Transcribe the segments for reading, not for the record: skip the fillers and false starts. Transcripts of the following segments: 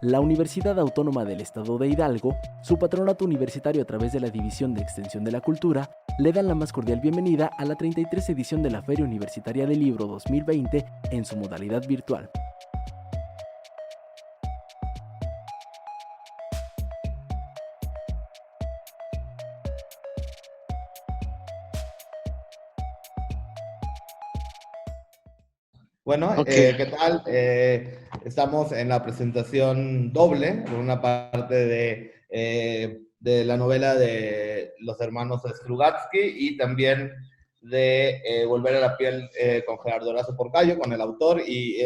La Universidad Autónoma del Estado de Hidalgo, su patronato universitario a través de la División de Extensión de la Cultura, le dan la más cordial bienvenida a la 33 edición de la Feria Universitaria del Libro 2020 en su modalidad virtual. Bueno, Ok. ¿qué tal? Estamos en la presentación doble, por una parte de la novela de los hermanos Strugatsky y también de Volver a la piel con Gerardo Horacio Porcayo, con el autor, y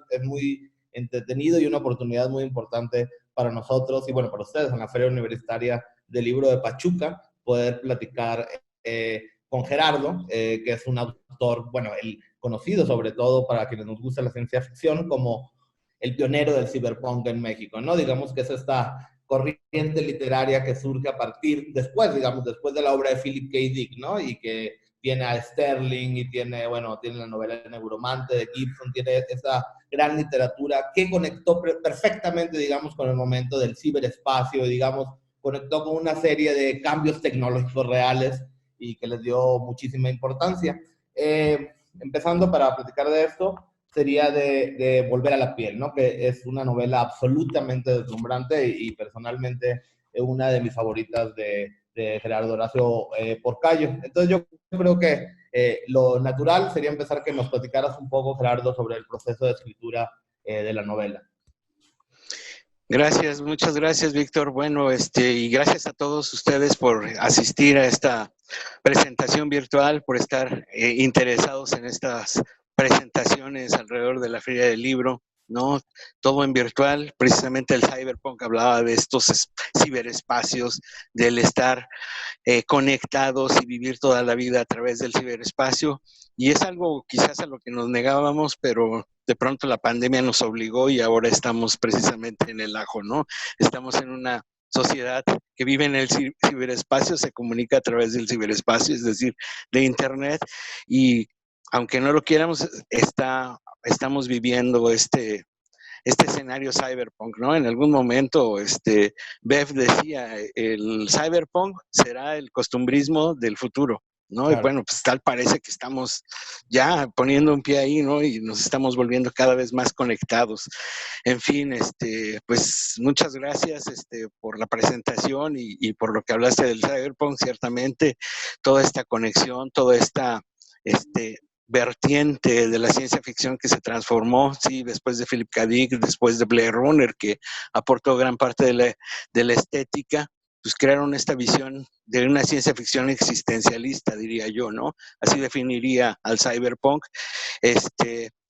es muy entretenido y una oportunidad muy importante para nosotros y bueno, para ustedes en la Feria Universitaria del Libro de Pachuca, poder platicar con Gerardo, que es un autor, bueno, el conocido sobre todo para quienes nos gusta la ciencia ficción como el pionero del cyberpunk en México, ¿no? Digamos que es esta corriente literaria que surge a partir, después de la obra de Philip K. Dick, ¿no? Y que tiene a Sterling y tiene la novela Neuromante de Gibson, tiene esa gran literatura que conectó perfectamente, digamos, con el momento del ciberespacio, digamos, conectó con una serie de cambios tecnológicos reales y que les dio muchísima importancia. Empezando para platicar de esto, sería de Volver a la piel, ¿no? Que es una novela absolutamente deslumbrante y personalmente una de mis favoritas de Gerardo Horacio Porcayo. Entonces yo creo que lo natural sería empezar que nos platicaras un poco, Gerardo, sobre el proceso de escritura de la novela. Gracias, muchas gracias, Víctor. Bueno, y gracias a todos ustedes por asistir a esta presentación virtual, por estar interesados en estas presentaciones alrededor de la Feria del Libro, ¿no? Todo en virtual. Precisamente el Cyberpunk hablaba de estos ciberespacios, del estar conectados y vivir toda la vida a través del ciberespacio. Y es algo quizás a lo que nos negábamos, pero de pronto la pandemia nos obligó y ahora estamos precisamente en el ajo, ¿no? Estamos en una sociedad que vive en el ciberespacio, se comunica a través del ciberespacio, es decir, de Internet, y aunque no lo quieramos, estamos viviendo este escenario cyberpunk, ¿no? En algún momento, Bev decía, el cyberpunk será el costumbrismo del futuro, ¿no? Claro. Y bueno, pues tal parece que estamos ya poniendo un pie ahí, ¿no? Y nos estamos volviendo cada vez más conectados. En fin, pues muchas gracias por la presentación y por lo que hablaste del cyberpunk, ciertamente, toda esta conexión, toda esta vertiente de la ciencia ficción que se transformó, sí, después de Philip K. Dick, después de Blade Runner, que aportó gran parte de la estética, pues crearon esta visión de una ciencia ficción existencialista, diría yo, ¿no? Así definiría al cyberpunk.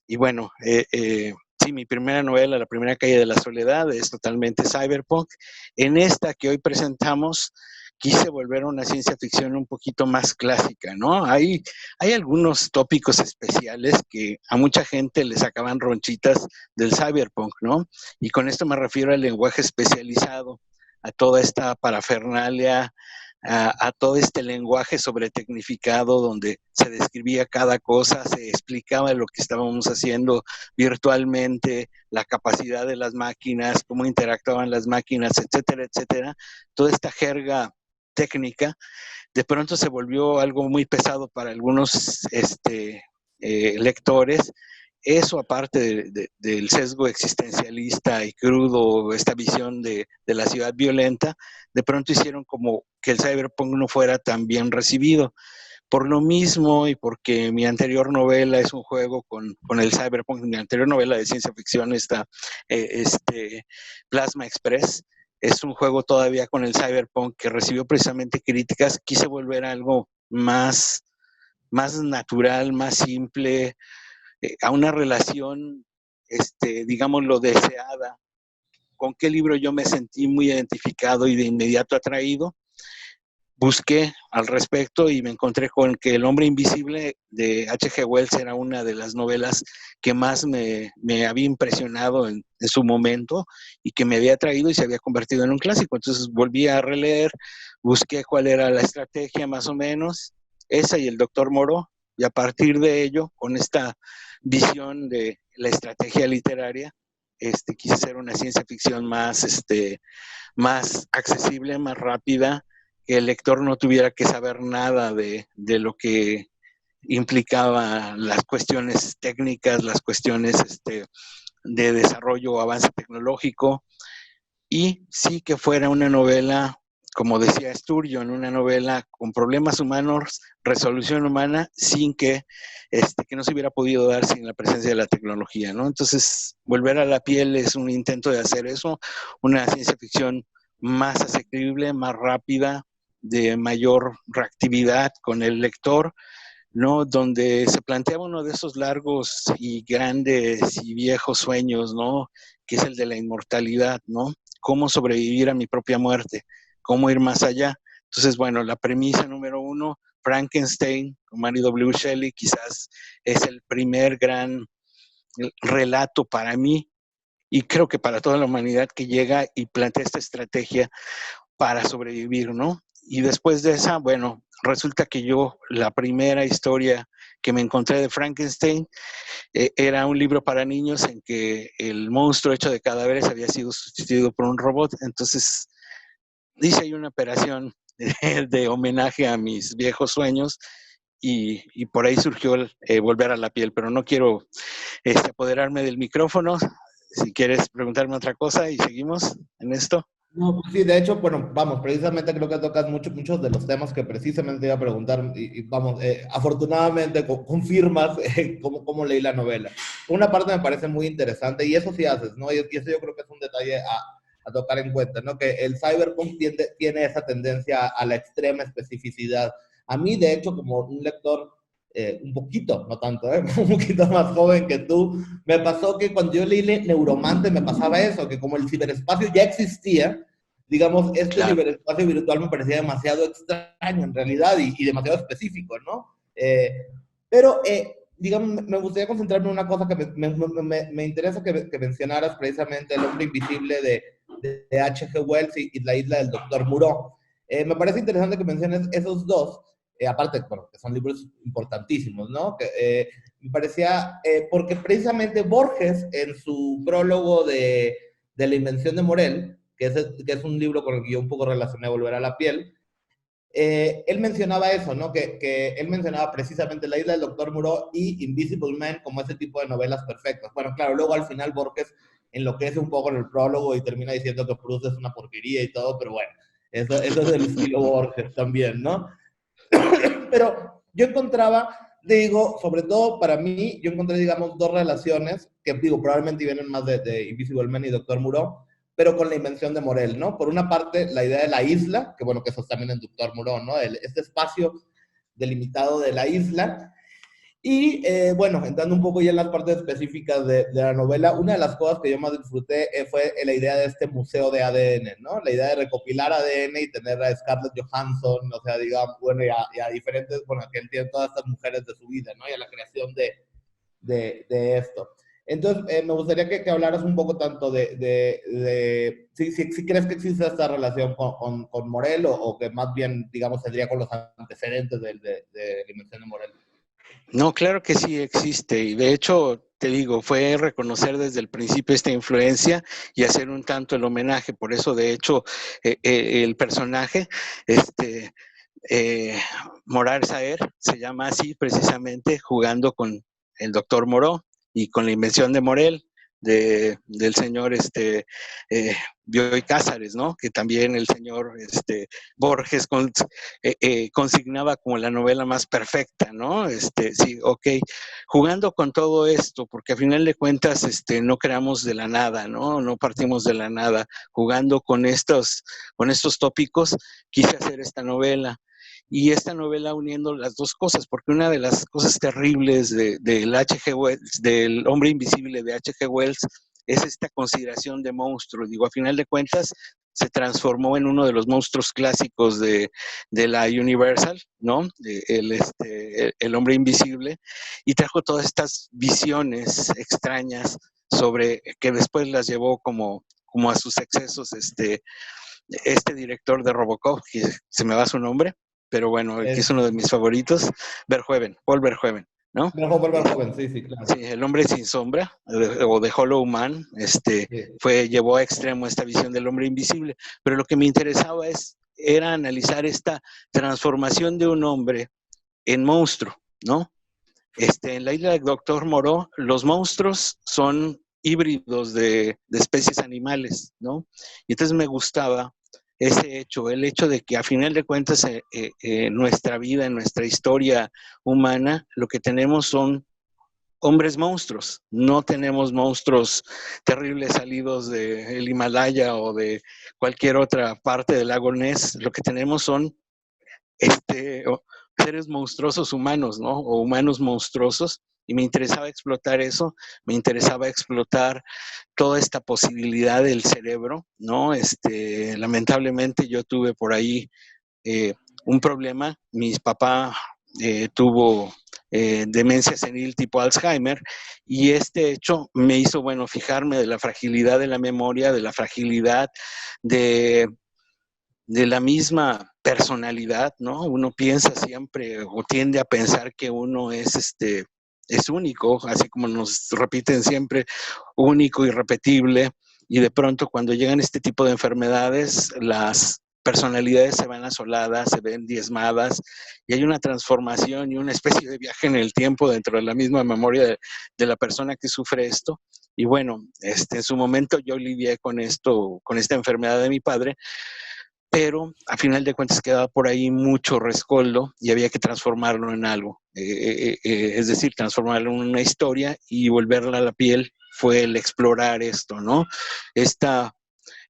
Y bueno, sí, mi primera novela, La primera calle de la soledad, es totalmente cyberpunk. En esta que hoy presentamos, quise volver a una ciencia ficción un poquito más clásica, ¿no? Hay algunos tópicos especiales que a mucha gente le sacaban ronchitas del cyberpunk, ¿no? Y con esto me refiero al lenguaje especializado, a toda esta parafernalia, a todo este lenguaje sobretecnificado donde se describía cada cosa, se explicaba lo que estábamos haciendo virtualmente, la capacidad de las máquinas, cómo interactuaban las máquinas, etcétera, etcétera. Toda esta jerga técnica, de pronto se volvió algo muy pesado para algunos lectores. Eso, aparte del sesgo existencialista y crudo, esta visión de la ciudad violenta, de pronto hicieron como que el cyberpunk no fuera tan bien recibido. Por lo mismo, y porque mi anterior novela es un juego con el cyberpunk, mi anterior novela de ciencia ficción, Plasma Express, es un juego todavía con el cyberpunk que recibió precisamente críticas. Quise volver a algo más natural, más simple, a una relación, digámoslo, deseada. ¿Con qué libro yo me sentí muy identificado y de inmediato atraído? Busqué al respecto y me encontré con que El hombre invisible de H.G. Wells era una de las novelas que más me había impresionado en su momento y que me había atraído y se había convertido en un clásico. Entonces volví a releer, busqué cuál era la estrategia más o menos, esa y El doctor Moreau, y a partir de ello, con esta visión de la estrategia literaria, quise hacer una ciencia ficción más accesible, más rápida, que el lector no tuviera que saber nada de lo que implicaba las cuestiones técnicas, las cuestiones de desarrollo o avance tecnológico, y sí que fuera una novela, como decía Sturgeon, una novela con problemas humanos, resolución humana, sin que no se hubiera podido dar sin la presencia de la tecnología, ¿no? Entonces, Volver a la piel es un intento de hacer eso, una ciencia ficción más asequible, más rápida, de mayor reactividad con el lector, ¿no? Donde se planteaba uno de esos largos y grandes y viejos sueños, ¿no? Que es el de la inmortalidad, ¿no? Cómo sobrevivir a mi propia muerte, cómo ir más allá. Entonces, bueno, la premisa número uno, Frankenstein, con Mary W. Shelley, quizás es el primer gran relato para mí y creo que para toda la humanidad que llega y plantea esta estrategia para sobrevivir, ¿no? Y después de esa, bueno, resulta que yo, la primera historia que me encontré de Frankenstein era un libro para niños en que el monstruo hecho de cadáveres había sido sustituido por un robot. Entonces, hice ahí una operación de homenaje a mis viejos sueños y por ahí surgió el Volver a la piel, pero no quiero apoderarme del micrófono. Si quieres preguntarme otra cosa y seguimos en esto. No, pues sí, de hecho, bueno, vamos, precisamente creo que tocas muchos de los temas que precisamente iba a preguntar y vamos, afortunadamente confirmas cómo leí la novela. Una parte me parece muy interesante y eso sí haces, ¿no? Y eso yo creo que es un detalle a tocar en cuenta, ¿no? Que el cyberpunk tiene esa tendencia a la extrema especificidad. A mí, de hecho, como un lector un poquito, no tanto, un poquito más joven que tú, me pasó que cuando yo leí Neuromante me pasaba eso, que como el ciberespacio ya existía, digamos, este Claro. ciberespacio virtual me parecía demasiado extraño en realidad y demasiado específico, ¿no? Pero, digamos, me gustaría concentrarme en una cosa que me interesa que mencionaras precisamente, El hombre invisible de H.G. Wells y La isla del doctor Moreau. Me parece interesante que menciones esos dos, aparte, bueno, que son libros importantísimos, ¿no? Me parecía, porque precisamente Borges, en su prólogo de La invención de Morel, que es un libro con el que yo un poco relacioné Volver a la piel, él mencionaba eso, ¿no? Que él mencionaba precisamente La isla del doctor Moreau y Invisible Man como ese tipo de novelas perfectas. Bueno, claro, luego al final Borges enloquece un poco en el prólogo y termina diciendo que Proust es una porquería y todo, pero bueno, eso es el estilo Borges también, ¿no? Pero yo encontraba, digo, sobre todo para mí, yo encontré, digamos, dos relaciones que, digo, probablemente vienen más de Invisible Man y Doctor Moreau, pero con la invención de Morel, ¿no? Por una parte, la idea de la isla, que bueno, que eso también en Doctor Moreau, ¿no? Este espacio delimitado de la isla. Y bueno, entrando un poco ya en las partes específicas de la novela, una de las cosas que yo más disfruté fue la idea de este museo de ADN, ¿no? La idea de recopilar ADN y tener a Scarlett Johansson, o sea, digamos, bueno, y a diferentes, bueno, que entienden todas estas mujeres de su vida, ¿no? Y a la creación de esto. Entonces, me gustaría que hablaras un poco tanto si crees que existe esta relación con Morel o que más bien, digamos, tendría con los antecedentes de la invención de Morel. No, claro que sí existe y de hecho, te digo, fue reconocer desde el principio esta influencia y hacer un tanto el homenaje. Por eso, de hecho, el personaje, Morar Saer, se llama así precisamente jugando con el doctor Moreau y con la invención de Morel. Del señor Bioy Cázares, ¿no? Que también el señor Borges consignaba como la novela más perfecta, ¿no? Sí, ok, jugando con todo esto, porque a final de cuentas no creamos de la nada, ¿no? No partimos de la nada, jugando con estos tópicos, quise hacer esta novela. Y esta novela uniendo las dos cosas, porque una de las cosas terribles del H.G. Wells, del hombre invisible de H.G. Wells, es esta consideración de monstruo. Digo, a final de cuentas, se transformó en uno de los monstruos clásicos de la Universal, ¿no? El hombre invisible, y trajo todas estas visiones extrañas sobre que después las llevó como a sus excesos este director de Robocop, que se me va su nombre, pero bueno, que es uno de mis favoritos, Paul Verhoeven, ¿no? Volver joven, sí, sí, claro. Sí, El hombre sin sombra, o The Hollow Man, Sí. llevó a extremo esta visión del hombre invisible. Pero lo que me interesaba era analizar esta transformación de un hombre en monstruo, ¿no? En la isla del Doctor Moreau, los monstruos son híbridos de especies animales, ¿no? Y entonces me gustaba ese hecho, el hecho de que a final de cuentas en nuestra vida, en nuestra historia humana, lo que tenemos son hombres monstruos. No tenemos monstruos terribles salidos del Himalaya o de cualquier otra parte del lago Ness. Lo que tenemos son seres monstruosos humanos, ¿no? O humanos monstruosos. Y me interesaba explotar eso, me interesaba explotar toda esta posibilidad del cerebro, ¿no? Lamentablemente yo tuve por ahí un problema. Mi papá tuvo demencia senil tipo Alzheimer, y este hecho me hizo, bueno, fijarme de la fragilidad de la memoria, de la fragilidad de la misma personalidad, ¿no? Uno piensa siempre o tiende a pensar que uno es único, así como nos repiten siempre, único, irrepetible, y de pronto cuando llegan este tipo de enfermedades, las personalidades se van asoladas, se ven diezmadas, y hay una transformación y una especie de viaje en el tiempo dentro de la misma memoria de la persona que sufre esto. Y bueno, en su momento yo lidié con esto, con esta enfermedad de mi padre, pero a final de cuentas quedaba por ahí mucho rescoldo y había que transformarlo en algo. Es decir, transformarlo en una historia y volverla a la piel fue el explorar esto, ¿no? Esta,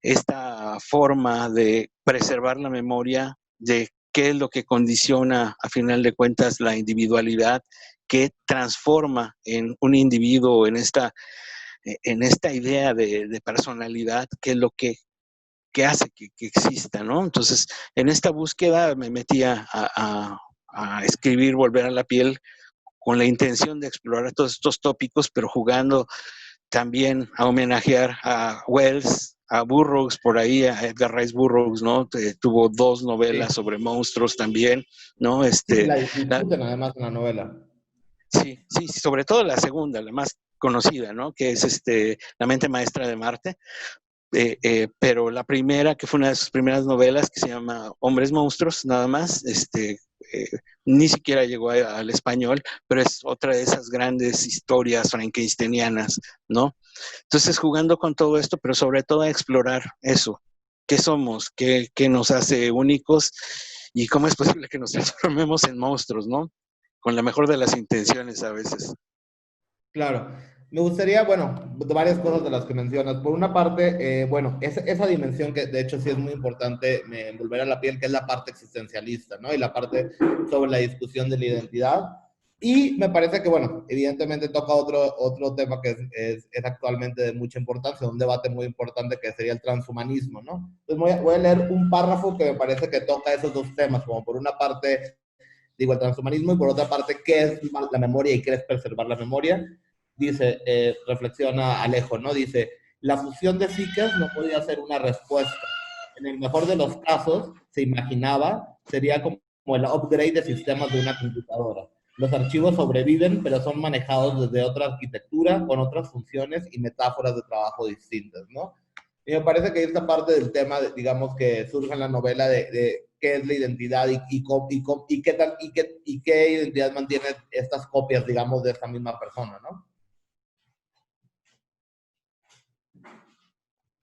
esta forma de preservar la memoria de qué es lo que condiciona a final de cuentas la individualidad, que transforma en un individuo en esta idea de personalidad, que es lo que hace que exista, ¿no? Entonces, en esta búsqueda me metí a escribir Volver a la piel con la intención de explorar todos estos tópicos, pero jugando también a homenajear a Wells, a Burroughs, por ahí, a Edgar Rice Burroughs, ¿no? Tuvo 2 novelas Sí. sobre monstruos también, ¿no? Sí, la discuten además en la novela. Sí, sí, sobre todo la segunda, la más conocida, ¿no? Que es La mente maestra de Marte. Pero la primera, que fue una de sus primeras novelas, que se llama Hombres Monstruos, nada más, ni siquiera llegó al español, pero es otra de esas grandes historias frankensteinianas, ¿no? Entonces, jugando con todo esto, pero sobre todo a explorar eso, qué somos, qué nos hace únicos y cómo es posible que nos transformemos en monstruos, ¿no? Con la mejor de las intenciones a veces. Claro. Me gustaría, bueno, varias cosas de las que mencionas. Por una parte, bueno, esa dimensión que de hecho sí es muy importante en Volver a la piel, que es la parte existencialista, ¿no? Y la parte sobre la discusión de la identidad. Y me parece que, bueno, evidentemente toca otro tema que es actualmente de mucha importancia, un debate muy importante que sería el transhumanismo, ¿no? Entonces voy a leer un párrafo que me parece que toca esos dos temas, como por una parte, digo, el transhumanismo, y por otra parte, qué es la memoria y qué es preservar la memoria. Dice, reflexiona Alejo, ¿no? Dice, la fusión de psiques no podía ser una respuesta. En el mejor de los casos, se imaginaba, sería como el upgrade de sistemas de una computadora. Los archivos sobreviven, pero son manejados desde otra arquitectura, con otras funciones y metáforas de trabajo distintas, ¿no? Y me parece que esta parte del tema, digamos, que surge en la novela de qué es la identidad y qué identidad mantiene estas copias, digamos, de esta misma persona, ¿no?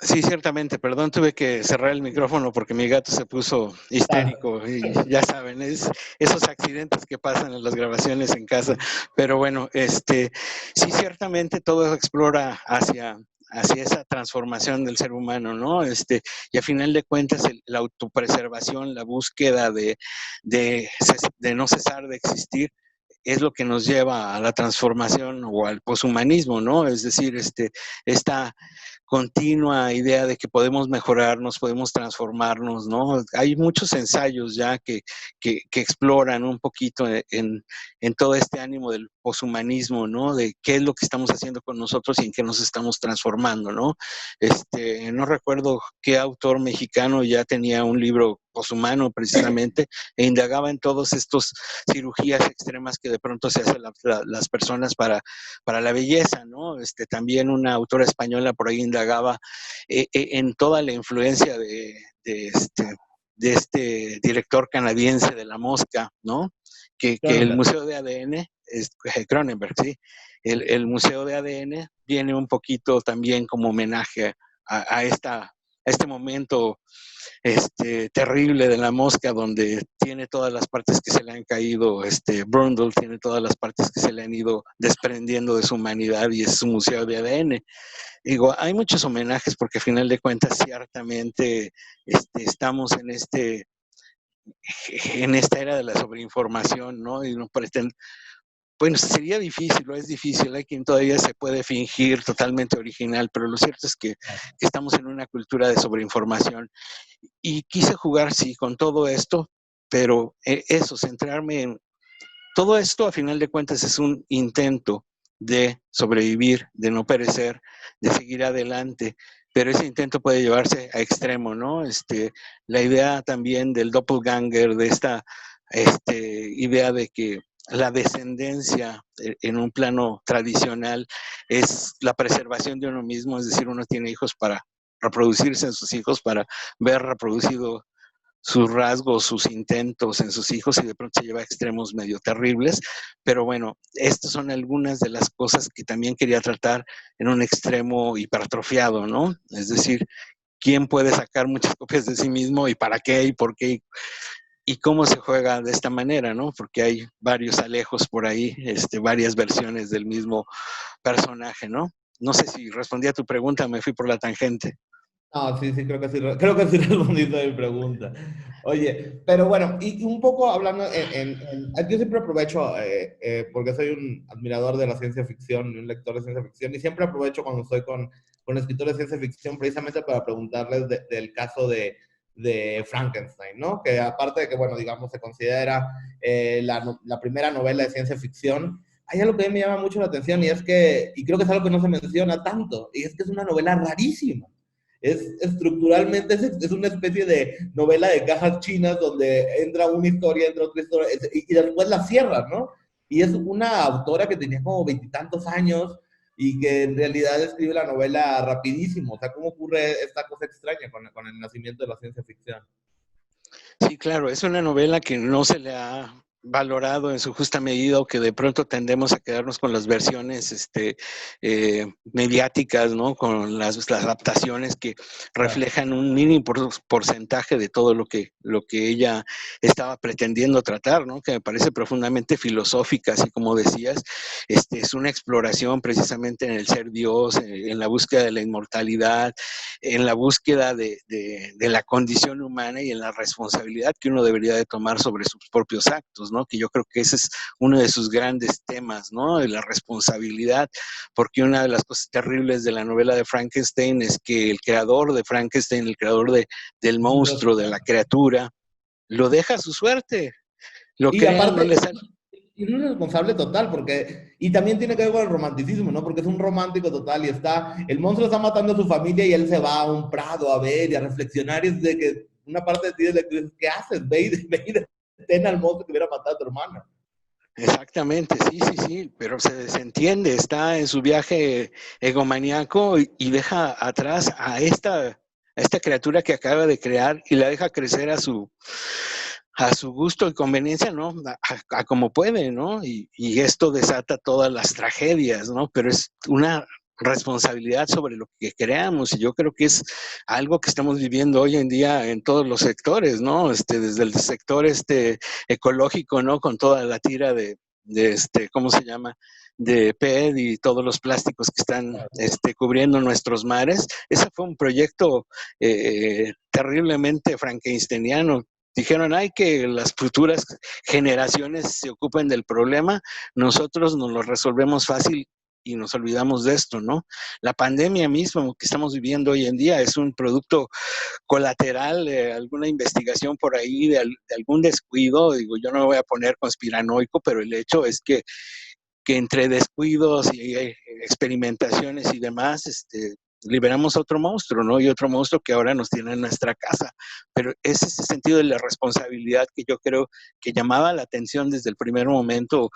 Sí, ciertamente, perdón, tuve que cerrar el micrófono porque mi gato se puso histérico y ya saben, esos accidentes que pasan en las grabaciones en casa. Pero bueno, sí, ciertamente todo explora hacia esa transformación del ser humano, ¿no? Y a final de cuentas la autopreservación, la búsqueda de no cesar de existir, es lo que nos lleva a la transformación o al poshumanismo, ¿no? Es decir, esta continua idea de que podemos mejorarnos, podemos transformarnos, ¿no? Hay muchos ensayos ya que exploran un poquito en todo este ánimo del poshumanismo, ¿no? De qué es lo que estamos haciendo con nosotros y en qué nos estamos transformando, ¿no? No recuerdo qué autor mexicano ya tenía un libro poshumano precisamente, e indagaba en todos estos cirugías extremas que de pronto se hacen las personas para la belleza, ¿no? También una autora española por ahí indagaba en toda la influencia de este director canadiense de La Mosca, ¿no? Que el Museo de ADN, Cronenberg, sí, el Museo de ADN viene un poquito también como homenaje a este momento terrible de La Mosca, donde tiene todas las partes que se le han caído, Brundle tiene todas las partes que se le han ido desprendiendo de su humanidad, y es su museo de ADN. Digo, hay muchos homenajes porque a final de cuentas ciertamente estamos en esta era de la sobreinformación, ¿no? Y no pretende, bueno, sería difícil, o es difícil, hay quien todavía se puede fingir totalmente original, pero lo cierto es que estamos en una cultura de sobreinformación. Y quise jugar, sí, con todo esto, pero eso, centrarme en todo esto, a final de cuentas, es un intento de sobrevivir, de no perecer, de seguir adelante, pero ese intento puede llevarse a extremo, ¿no? La idea también del doppelganger, de esta idea de que la descendencia en un plano tradicional es la preservación de uno mismo, es decir, uno tiene hijos para reproducirse en sus hijos, para ver reproducido sus rasgos, sus intentos en sus hijos, y de pronto se lleva a extremos medio terribles. Pero bueno, estas son algunas de las cosas que también quería tratar en un extremo hipertrofiado, ¿no? Es decir, quién puede sacar muchas copias de sí mismo y para qué y por qué y cómo se juega de esta manera, ¿no? Porque hay varios alejos por ahí, varias versiones del mismo personaje, ¿no? No sé si respondí a tu pregunta, me fui por la tangente. No, sí, sí, creo que sí respondiste a mi pregunta. Oye, pero bueno, y un poco hablando, yo siempre aprovecho, porque soy un admirador de la ciencia ficción, un lector de ciencia ficción, y siempre aprovecho cuando estoy con escritores de ciencia ficción precisamente para preguntarles del caso de Frankenstein, ¿no? Que aparte de que, bueno, digamos, se considera la primera novela de ciencia ficción, hay algo que a mí me llama mucho la atención y es que, y creo que es algo que no se menciona tanto, y es que es una novela rarísima. Estructuralmente es una especie de novela de cajas chinas donde entra una historia, entra otra historia, y después la cierran, ¿no? Y es una autora que tenía como veintitantos años y que en realidad escribe la novela rapidísimo. O sea, ¿cómo ocurre esta cosa extraña con el nacimiento de la ciencia ficción? Sí, claro, es una novela que no se le ha valorado en su justa medida, o que de pronto tendemos a quedarnos con las versiones mediáticas, ¿no? Con las adaptaciones que reflejan un mínimo porcentaje de todo lo que ella estaba pretendiendo tratar, ¿no? Que me parece profundamente filosófica, así como decías. Es una exploración precisamente en el ser Dios, en la búsqueda de la inmortalidad, en la búsqueda de la condición humana y en la responsabilidad que uno debería de tomar sobre sus propios actos, ¿no? Que yo creo que ese es uno de sus grandes temas, ¿no? De la responsabilidad, porque una de las cosas terribles de la novela de Frankenstein es que el creador de Frankenstein, el creador del monstruo, de la criatura, lo deja a su suerte, lo Y crea, no aparte, le sale. y no es responsable total, porque, y también tiene que ver con el romanticismo, ¿no? Porque es un romántico total y el monstruo está matando a su familia y él se va a un prado a ver y a reflexionar, y es de que una parte de ti es de que, ¿qué haces? Ve y detén al monstruo que hubiera matado a tu hermano. Exactamente, sí, pero se desentiende, está en su viaje egomaniaco y deja atrás a esta criatura que acaba de crear, y la deja crecer a su gusto y conveniencia, ¿no? A como puede, ¿no? Y esto desata todas las tragedias, ¿no? Pero es una responsabilidad sobre lo que creamos, y yo creo que es algo que estamos viviendo hoy en día en todos los sectores, ¿no? Desde el sector ecológico, ¿no? Con toda la tira de ¿cómo se llama? De PET y todos los plásticos que están cubriendo nuestros mares. Ese fue un proyecto terriblemente frankensteiniano. Dijeron, hay que las futuras generaciones se ocupen del problema, nosotros nos lo resolvemos fácil y nos olvidamos de esto, ¿no? La pandemia misma que estamos viviendo hoy en día es un producto colateral de alguna investigación por ahí, de algún descuido. Digo, yo no me voy a poner conspiranoico, pero el hecho es que entre descuidos y experimentaciones y demás, liberamos a otro monstruo, ¿no? Y otro monstruo que ahora nos tiene en nuestra casa. Pero es ese sentido de la responsabilidad que yo creo que llamaba la atención desde el primer momento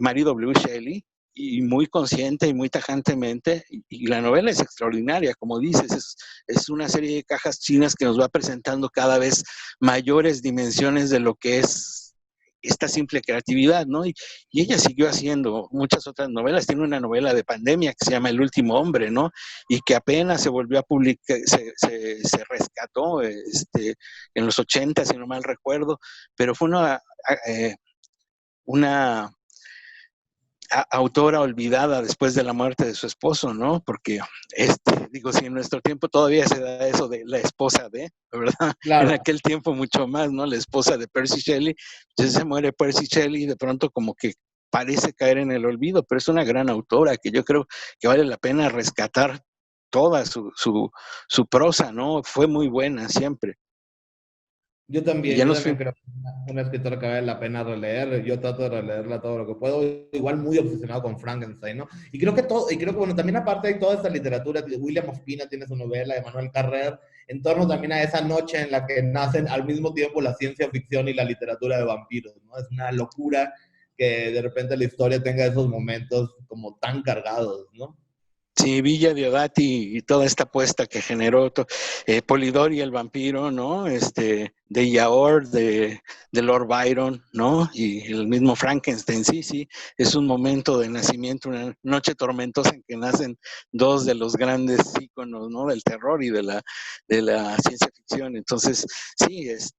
Mary W. Shelley, y muy consciente y muy tajantemente, y la novela es extraordinaria, como dices, es una serie de cajas chinas que nos va presentando cada vez mayores dimensiones de lo que es esta simple creatividad, ¿no? Y ella siguió haciendo muchas otras novelas. Tiene una novela de pandemia que se llama El último hombre, ¿no? Y que apenas se volvió a publicar, se rescató en los 80, si no mal recuerdo, pero fue una autora olvidada después de la muerte de su esposo, ¿no? Porque, digo, si en nuestro tiempo todavía se da eso de la esposa de, ¿verdad? Claro. En aquel tiempo mucho más, ¿no? La esposa de Percy Shelley, entonces se muere Percy Shelley y de pronto como que parece caer en el olvido, pero es una gran autora que yo creo que vale la pena rescatar toda su prosa, ¿no? Fue muy buena siempre. Yo Y ya también creo que es una escritora que vale la pena releer. Yo trato de releerla todo lo que puedo. Igual muy obsesionado con Frankenstein, ¿no? Y creo que bueno, también aparte hay toda esta literatura. William Ospina tiene su novela, Emmanuel Carrer, en torno también a esa noche en la que nacen al mismo tiempo la ciencia ficción y la literatura de vampiros, ¿no? Es una locura que de repente la historia tenga esos momentos como tan cargados, ¿no? Sí, Villa Diodati y toda esta apuesta que generó Polidori el vampiro, ¿no? De Yaor, de Lord Byron, ¿no? Y el mismo Frankenstein, sí, es un momento de nacimiento, una noche tormentosa en que nacen dos de los grandes íconos, ¿no? Del terror y de la ciencia ficción. Entonces, sí, es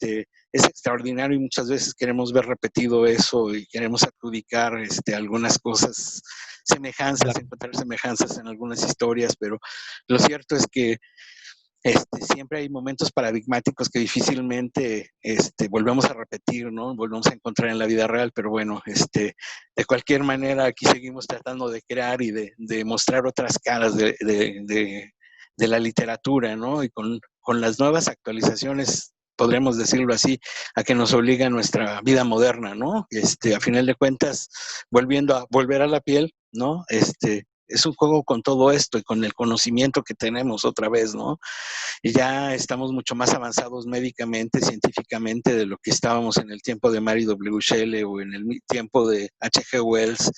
extraordinario y muchas veces queremos ver repetido eso y queremos adjudicar algunas cosas, semejanzas, encontrar semejanzas en algunas historias, pero lo cierto es que siempre hay momentos paradigmáticos que difícilmente volvemos a repetir, ¿no? Volvemos a encontrar en la vida real, pero bueno, de cualquier manera aquí seguimos tratando de crear y de mostrar otras caras de la literatura, ¿no? Y con las nuevas actualizaciones, podríamos decirlo así, a que nos obliga nuestra vida moderna, ¿no? A final de cuentas, volver a la piel, ¿no? Es un juego con todo esto y con el conocimiento que tenemos otra vez, ¿no? Y ya estamos mucho más avanzados médicamente, científicamente, de lo que estábamos en el tiempo de Mary W. Shelley o en el tiempo de H.G. Wells,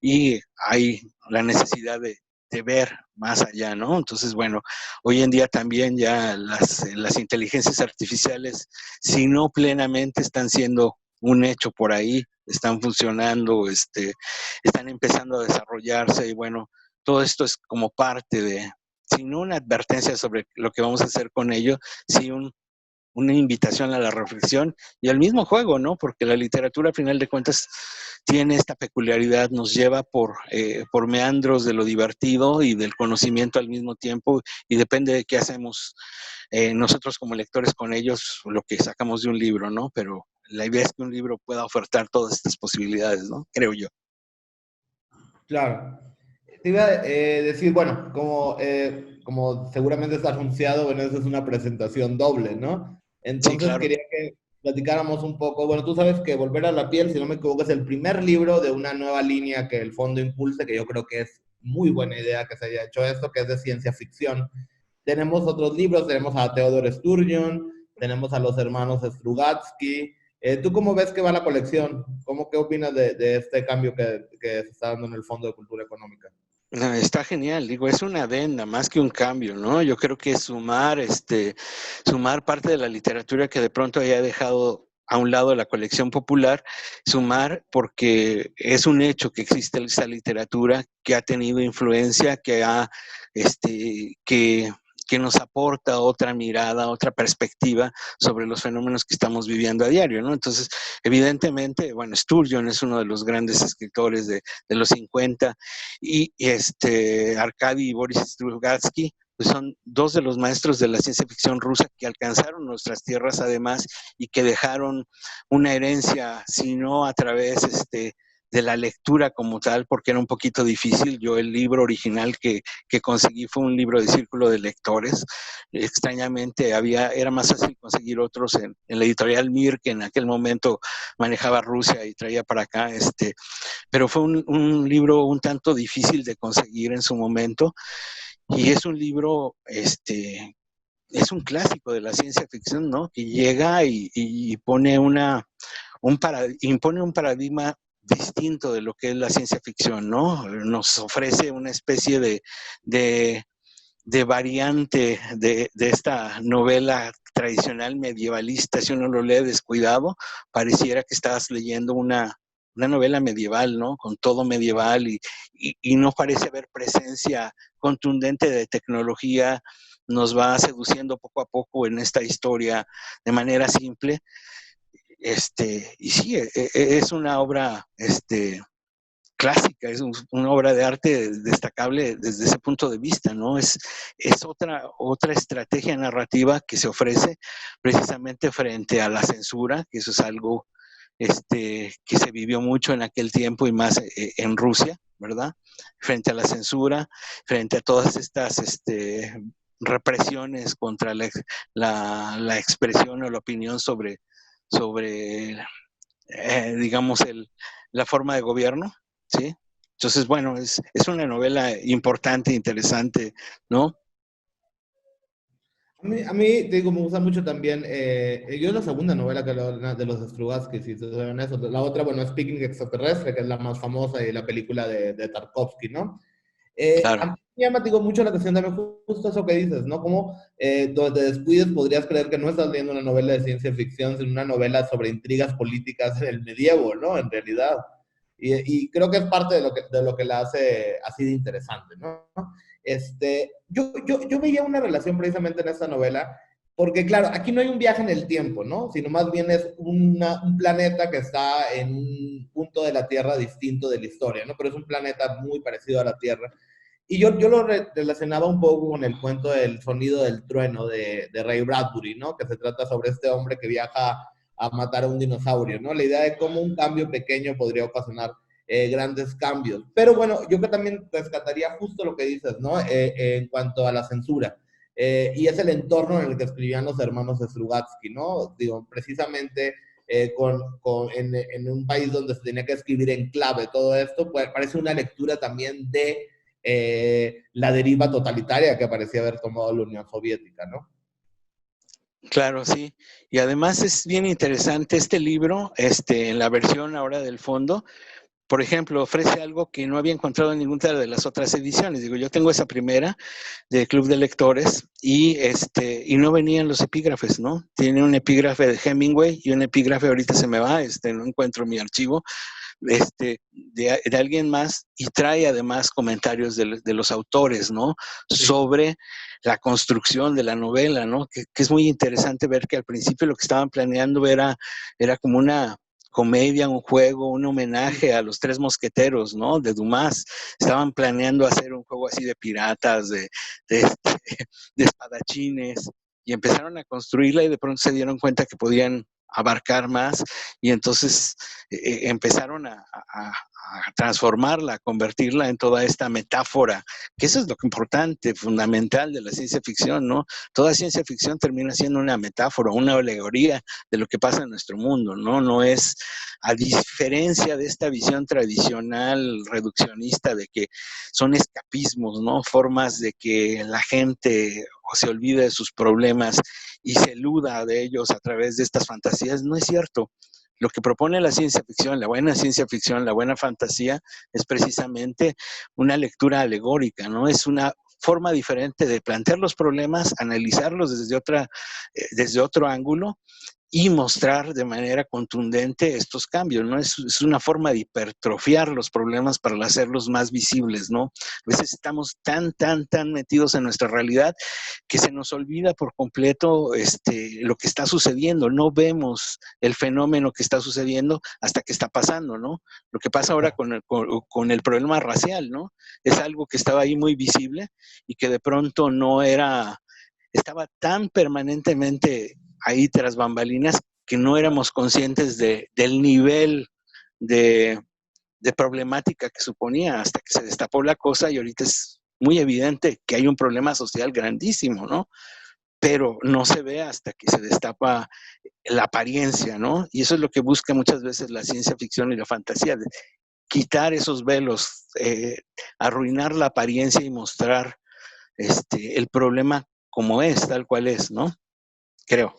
y hay la necesidad de ver más allá, ¿no? Entonces, bueno, hoy en día también ya las inteligencias artificiales, si no plenamente, están siendo un hecho por ahí, están funcionando, están empezando a desarrollarse, y bueno, todo esto es como parte de, sin una advertencia sobre lo que vamos a hacer con ello, sí una invitación a la reflexión y al mismo juego, ¿no? Porque la literatura, a final de cuentas, tiene esta peculiaridad, nos lleva por meandros de lo divertido y del conocimiento al mismo tiempo, y depende de qué hacemos nosotros como lectores con ellos, lo que sacamos de un libro, ¿no? Pero la idea es que un libro pueda ofertar todas estas posibilidades, ¿no? Creo yo. Claro. Te iba a decir, bueno, como seguramente está anunciado, bueno, eso es una presentación doble, ¿no? Sí, Entonces claro. quería que platicáramos un poco, bueno, tú sabes que Volver a la piel, si no me equivoco, es el primer libro de una nueva línea que el fondo impulsa, que yo creo que es muy buena idea que se haya hecho esto, que es de ciencia ficción. Tenemos otros libros, tenemos a Theodore Sturgeon, tenemos a los hermanos Strugatsky. ¿Tú cómo ves que va la colección? ¿Qué opinas de este cambio que se está dando en el Fondo de Cultura Económica? No, está genial, digo, es una adenda más que un cambio, ¿no? Yo creo que sumar parte de la literatura que de pronto haya dejado a un lado la colección popular, sumar porque es un hecho que existe esa literatura que ha tenido influencia, que nos aporta otra mirada, otra perspectiva sobre los fenómenos que estamos viviendo a diario, ¿no? Entonces, evidentemente, bueno, Sturgeon es uno de los grandes escritores de los 50, y Arkady y Boris Strugatsky, pues son dos de los maestros de la ciencia ficción rusa que alcanzaron nuestras tierras además, y que dejaron una herencia, si no a través de la lectura como tal, porque era un poquito difícil. Yo el libro original que conseguí fue un libro de círculo de lectores. Extrañamente era más fácil conseguir otros en la editorial Mir, que en aquel momento manejaba Rusia y traía para acá, pero fue un libro un tanto difícil de conseguir en su momento, Y es un libro, es un clásico de la ciencia ficción, ¿no? Que llega y pone impone un paradigma distinto de lo que es la ciencia ficción, ¿no? Nos ofrece una especie de, de variante de esta novela tradicional medievalista. Si uno lo lee descuidado, pareciera que estás leyendo una novela medieval, ¿no? Con todo medieval y no parece haber presencia contundente de tecnología. Nos va seduciendo poco a poco en esta historia de manera simple. Y sí, es una obra clásica, es una obra de arte destacable desde ese punto de vista, ¿no? Es otra estrategia narrativa que se ofrece precisamente frente a la censura, que eso es algo que se vivió mucho en aquel tiempo y más en Rusia, ¿verdad? Frente a la censura, frente a todas estas represiones contra la expresión o la opinión sobre digamos, la forma de gobierno, ¿sí? Entonces, bueno, es una novela importante, interesante, ¿no? A mí, te digo, me gusta mucho también. Yo es la segunda novela que leo de los Strugatsky, si te soy honesto. La otra, bueno, Speaking Extraterrestre, que es la más famosa y la película de Tarkovsky, ¿no? A Claro. mí me llama, digo, mucho la atención también justo eso que dices, ¿no? Como donde te descuides podrías creer que no estás leyendo una novela de ciencia ficción, sino una novela sobre intrigas políticas en el medievo, ¿no? En realidad. Y creo que es parte de lo que la hace así de interesante, ¿no? Yo veía una relación precisamente en esta novela, porque claro, aquí no hay un viaje en el tiempo, ¿no? Sino más bien es un planeta que está en un punto de la Tierra distinto de la historia, ¿no? Pero es un planeta muy parecido a la Tierra. Y yo lo relacionaba un poco con el cuento del sonido del trueno de Ray Bradbury, ¿no? Que se trata sobre este hombre que viaja a matar a un dinosaurio, ¿no? La idea de cómo un cambio pequeño podría ocasionar grandes cambios. Pero bueno, yo que también rescataría justo lo que dices, ¿no? En cuanto a la censura. Y es el entorno en el que escribían los hermanos Strugatsky, ¿no? Digo, precisamente en un país donde se tenía que escribir en clave todo esto, pues parece una lectura también de la deriva totalitaria que parecía haber tomado la Unión Soviética, ¿no? Claro, sí. Y además es bien interesante este libro, en la versión ahora del fondo. Por ejemplo, ofrece algo que no había encontrado en ninguna de las otras ediciones. Digo, yo tengo esa primera de Club de Lectores y no venían los epígrafes, ¿no? Tiene un epígrafe de Hemingway y un epígrafe, ahorita se me va, no encuentro mi archivo, de alguien más, y trae además comentarios de los autores, ¿no? Sí. Sobre la construcción de la novela, ¿no? Que es muy interesante ver que al principio lo que estaban planeando era como una comedia, un juego, un homenaje a los Tres Mosqueteros, ¿no? De Dumas. Estaban planeando hacer un juego así de piratas, de, de espadachines, y empezaron a construirla y de pronto se dieron cuenta que podían abarcar más, y entonces empezaron a transformarla, a convertirla en toda esta metáfora, que eso es lo importante, fundamental de la ciencia ficción, ¿no? Toda ciencia ficción termina siendo una metáfora, una alegoría de lo que pasa en nuestro mundo, ¿no? No es, a diferencia de esta visión tradicional reduccionista de que son escapismos, ¿no? Formas de que la gente o se olvide de sus problemas y se eluda de ellos a través de estas fantasías. No es cierto. Lo que propone la ciencia ficción, la buena ciencia ficción, la buena fantasía, es precisamente una lectura alegórica, ¿no? Es una forma diferente de plantear los problemas, analizarlos desde otro ángulo y mostrar de manera contundente estos cambios, ¿no? Es una forma de hipertrofiar los problemas para hacerlos más visibles, ¿no? A veces estamos tan metidos en nuestra realidad que se nos olvida por completo lo que está sucediendo. No vemos el fenómeno que está sucediendo hasta que está pasando, ¿no? Lo que pasa ahora con el problema racial, ¿no? Es algo que estaba ahí muy visible y que de pronto estaba tan permanentemente ahí tras bambalinas que no éramos conscientes del nivel de, de problemática que suponía hasta que se destapó la cosa, y ahorita es muy evidente que hay un problema social grandísimo, ¿no? Pero no se ve hasta que se destapa la apariencia, ¿no? Y eso es lo que busca muchas veces la ciencia ficción y la fantasía, de quitar esos velos, arruinar la apariencia y mostrar el problema como es, tal cual es, ¿no? Creo.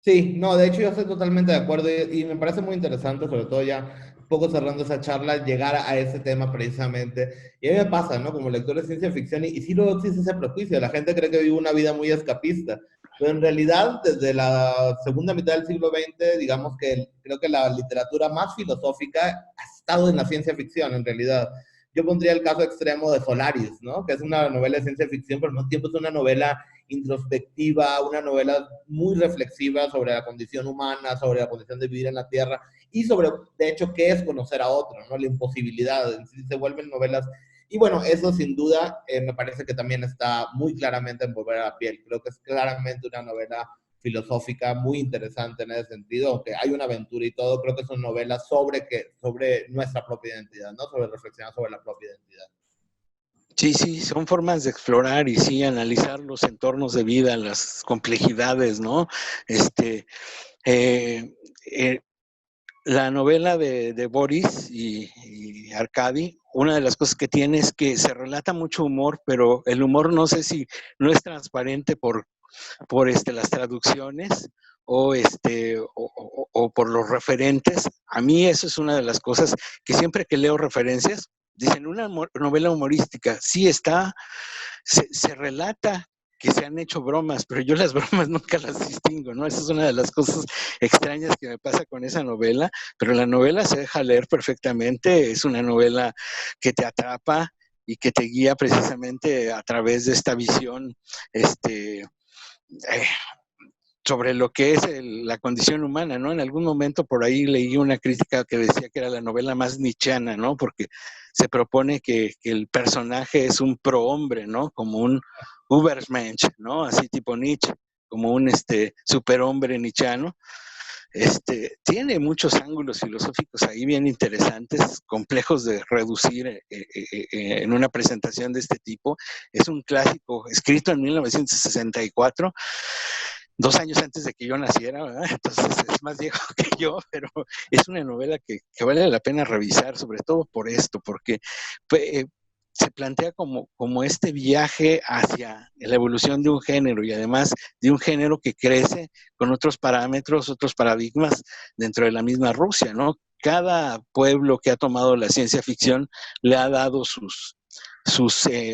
Sí, no, de hecho yo estoy totalmente de acuerdo y me parece muy interesante, sobre todo ya un poco cerrando esa charla, llegar a ese tema precisamente. Y a mí me pasa, ¿no? Como lector de ciencia ficción, y sí luego existe ese prejuicio, la gente cree que vive una vida muy escapista, pero en realidad desde la segunda mitad del siglo XX, digamos que creo que la literatura más filosófica ha estado en la ciencia ficción, en realidad. Yo pondría el caso extremo de Solaris, ¿no? Que es una novela de ciencia ficción, pero al mismo tiempo es una novela introspectiva, una novela muy reflexiva sobre la condición humana, sobre la condición de vivir en la Tierra y sobre, de hecho, qué es conocer a otro, ¿no? La imposibilidad, se vuelven novelas. Y bueno, eso sin duda me parece que también está muy claramente en Volver a la piel. Creo que es claramente una novela filosófica muy interesante en ese sentido, aunque hay una aventura y todo, creo que es una novela sobre nuestra propia identidad, ¿no? Sobre reflexionar sobre la propia identidad. Sí, sí, son formas de explorar y sí, analizar los entornos de vida, las complejidades, ¿no? Eh, eh, la novela de Boris y Arkady, una de las cosas que tiene es que se relata mucho humor, pero el humor no sé si no es transparente por las traducciones o por los referentes. A mí eso es una de las cosas que siempre que leo referencias, dicen una novela humorística, sí está, se relata que se han hecho bromas, pero yo las bromas nunca las distingo, ¿no? Esa es una de las cosas extrañas que me pasa con esa novela, pero la novela se deja leer perfectamente, es una novela que te atrapa y que te guía precisamente a través de esta visión, sobre lo que es la condición humana, ¿no? En algún momento por ahí leí una crítica que decía que era la novela más nietzscheana, ¿no? Porque se propone que el personaje es un prohombre, ¿no? Como un Ubermensch, ¿no? Así tipo Nietzsche, como un superhombre nietzscheano. Tiene muchos ángulos filosóficos ahí bien interesantes, complejos de reducir en una presentación de este tipo. Es un clásico escrito en 1964, 2 años antes de que yo naciera, ¿verdad? Entonces es más viejo que yo, pero es una novela que vale la pena revisar, sobre todo por esto, porque se plantea como este viaje hacia la evolución de un género y además de un género que crece con otros parámetros, otros paradigmas dentro de la misma Rusia, ¿no? Cada pueblo que ha tomado la ciencia ficción le ha dado sus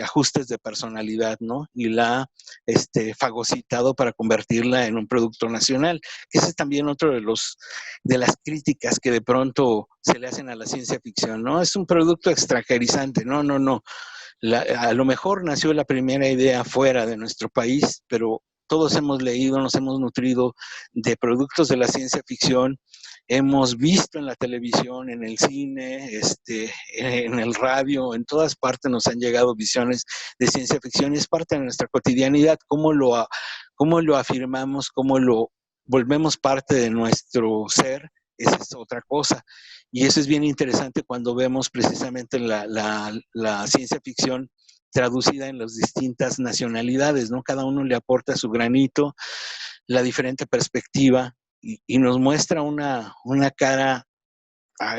ajustes de personalidad, ¿no? Y la ha fagocitado para convertirla en un producto nacional. Ese es también otro de las críticas que de pronto se le hacen a la ciencia ficción, ¿no? Es un producto extranjerizante, no, no, no. A lo mejor nació la primera idea fuera de nuestro país, pero todos hemos leído, nos hemos nutrido de productos de la ciencia ficción, hemos visto en la televisión, en el cine, en el radio, en todas partes nos han llegado visiones de ciencia ficción y es parte de nuestra cotidianidad. ¿Cómo lo afirmamos? ¿Cómo lo volvemos parte de nuestro ser? Esa es otra cosa. Y eso es bien interesante cuando vemos precisamente la ciencia ficción traducida en las distintas nacionalidades, ¿no? Cada uno le aporta su granito, la diferente perspectiva y nos muestra una cara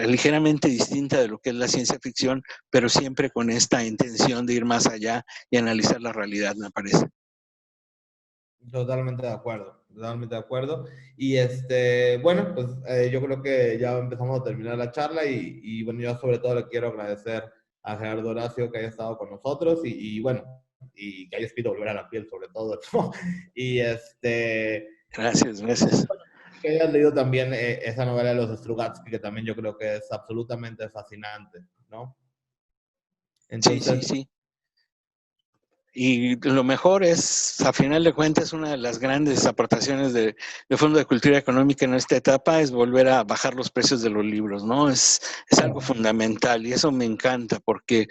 ligeramente distinta de lo que es la ciencia ficción, pero siempre con esta intención de ir más allá y analizar la realidad, me parece. Totalmente de acuerdo, totalmente de acuerdo. Y bueno, pues yo creo que ya empezamos a terminar la charla y bueno, yo sobre todo le quiero agradecer a Gerardo Horacio que haya estado con nosotros y bueno, y que haya escrito Volver a la piel sobre todo, ¿no? Y Gracias, gracias. que hayas leído también esa novela de los Strugatsky, que también yo creo que es absolutamente fascinante, ¿no? Sí, Entonces, sí. Y lo mejor es, a final de cuentas, una de las grandes aportaciones de Fondo de Cultura Económica en esta etapa es volver a bajar los precios de los libros, ¿no? Es algo fundamental y eso me encanta porque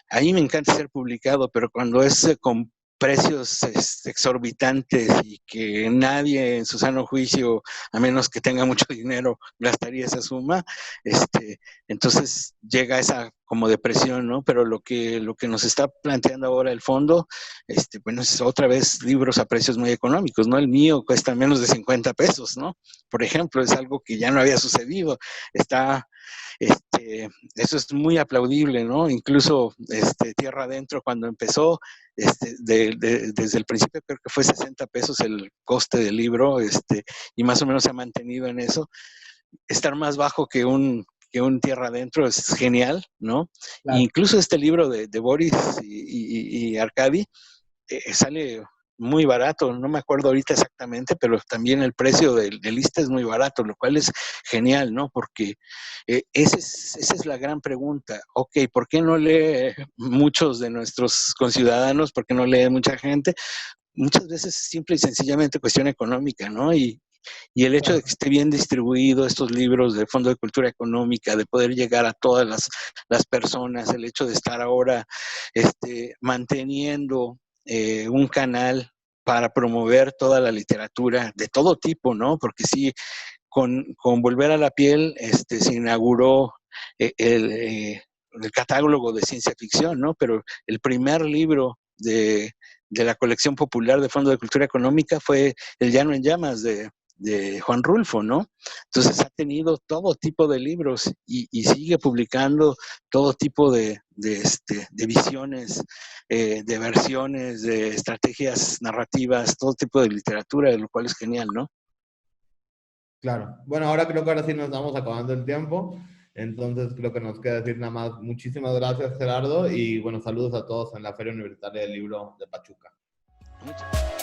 ahí me encanta ser publicado, pero cuando es con precios exorbitantes y que nadie en su sano juicio, a menos que tenga mucho dinero, gastaría esa suma, entonces llega esa como depresión, ¿no? Pero lo que nos está planteando ahora el fondo, bueno, es otra vez libros a precios muy económicos, ¿no? El mío cuesta menos de 50 pesos, ¿no? Por ejemplo, es algo que ya no había sucedido. Está Eso es muy aplaudible, ¿no? Incluso Tierra Adentro cuando empezó, desde el principio creo que fue 60 pesos el coste del libro, y más o menos se ha mantenido en eso. Estar más bajo que un Tierra Adentro es genial, ¿no? Claro. Incluso este libro de Boris y Arkady sale muy barato, no me acuerdo ahorita exactamente, pero también el precio del lista es muy barato, lo cual es genial, ¿no? Porque esa es la gran pregunta. Ok, ¿por qué no lee muchos de nuestros conciudadanos? ¿Por qué no lee mucha gente? Muchas veces es simple y sencillamente cuestión económica, ¿no? Y el hecho de que esté bien distribuido estos libros del Fondo de Cultura Económica, de poder llegar a todas las personas, el hecho de estar ahora manteniendo un canal para promover toda la literatura de todo tipo, ¿no? Porque sí, con Volver a la Piel se inauguró el catálogo de ciencia ficción, ¿no? Pero el primer libro de la colección popular de Fondo de Cultura Económica fue El Llano en Llamas de Juan Rulfo, ¿no? Entonces ha tenido todo tipo de libros y sigue publicando todo tipo de visiones, de versiones, de estrategias narrativas, todo tipo de literatura, lo cual es genial, ¿no? Claro. Bueno, ahora sí nos estamos acabando el tiempo. Entonces creo que nos queda decir nada más muchísimas gracias, Gerardo, y bueno, saludos a todos en la Feria Universitaria del Libro de Pachuca. Muchas gracias.